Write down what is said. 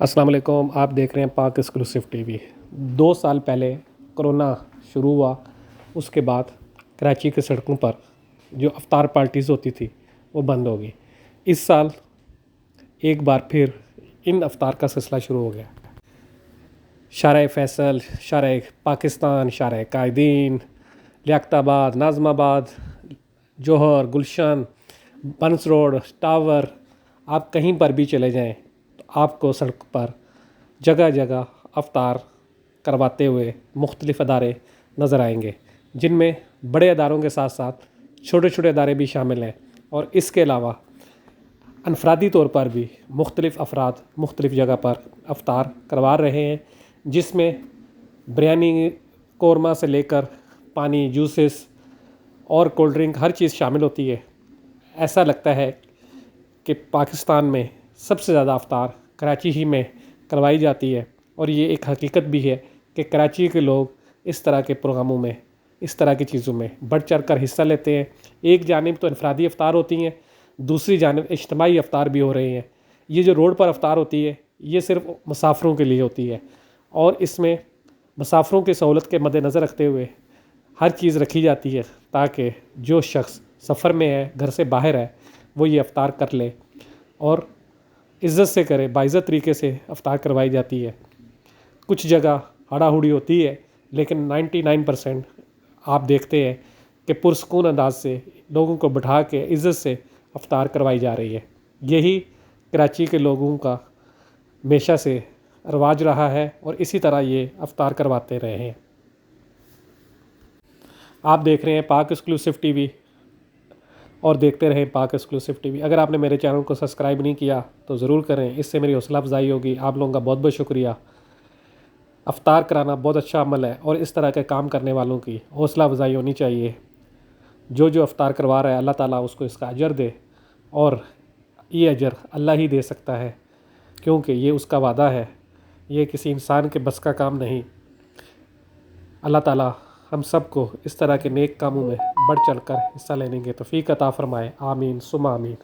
السلام علیکم، آپ دیکھ رہے ہیں پاک ایکسکلوسیو ٹی وی۔ 2 سال پہلے کرونا شروع ہوا، اس کے بعد کراچی کے سڑکوں پر جو افطار پارٹیز ہوتی تھی وہ بند ہو گئی۔ اس سال ایک بار پھر ان افطار کا سلسلہ شروع ہو گیا۔ شارع فیصل، شارع پاکستان، شارع قائدین، لیاقت آباد، ناظم آباد، جوہر، گلشن، بنس روڈ، ٹاور، آپ کہیں پر بھی چلے جائیں تو آپ کو سڑک پر جگہ جگہ افطار کرواتے ہوئے مختلف ادارے نظر آئیں گے، جن میں بڑے اداروں کے ساتھ ساتھ چھوٹے چھوٹے ادارے بھی شامل ہیں، اور اس کے علاوہ انفرادی طور پر بھی مختلف افراد مختلف جگہ پر افطار کروا رہے ہیں، جس میں بریانی، قورمہ سے لے کر پانی، جوسز اور کولڈ ڈرنک ہر چیز شامل ہوتی ہے۔ ایسا لگتا ہے کہ پاکستان میں سب سے زیادہ افطار کراچی ہی میں کروائی جاتی ہے، اور یہ ایک حقیقت بھی ہے کہ کراچی کے لوگ اس طرح کے پروگراموں میں، اس طرح کی چیزوں میں بڑھ چڑھ کر حصہ لیتے ہیں۔ ایک جانب تو انفرادی افطار ہوتی ہیں، دوسری جانب اجتماعی افطار بھی ہو رہے ہیں۔ یہ جو روڈ پر افطار ہوتی ہے یہ صرف مسافروں کے لیے ہوتی ہے، اور اس میں مسافروں کی سہولت کے مد نظر رکھتے ہوئے ہر چیز رکھی جاتی ہے تاکہ جو شخص سفر میں ہے، گھر سے باہر ہے، وہ یہ افطار کر لے اور عزت سے کرے، باعزت طریقے سے افطار کروائی جاتی ہے۔ کچھ جگہ ہڑا ہڑی ہوتی ہے، لیکن 99% آپ دیکھتے ہیں کہ پرسکون انداز سے لوگوں کو بٹھا کے عزت سے افطار کروائی جا رہی ہے۔ یہی کراچی کے لوگوں کا ہمیشہ سے رواج رہا ہے، اور اسی طرح یہ افطار کرواتے رہے ہیں۔ آپ دیکھ رہے ہیں پاک ایکسکلوسیو ٹی وی، اور دیکھتے رہیں پاک ایکسکلوسیو ٹی وی۔ اگر آپ نے میرے چینل کو سبسکرائب نہیں کیا تو ضرور کریں، اس سے میری حوصلہ افزائی ہوگی۔ آپ لوگوں کا بہت بہت شکریہ۔ افطار کرانا بہت اچھا عمل ہے، اور اس طرح کے کام کرنے والوں کی حوصلہ افزائی ہونی چاہیے۔ جو افطار کروا رہا ہے اللہ تعالیٰ اس کو اس کا اجر دے، اور یہ اجر اللہ ہی دے سکتا ہے، کیونکہ یہ اس کا وعدہ ہے، یہ کسی انسان کے بس کا کام نہیں۔ اللہ تعالیٰ ہم سب کو اس طرح کے نیک کاموں میں بڑھ چڑھ کر حصہ لینے کی توفیق عطا فرمائے۔ آمین ثم آمین۔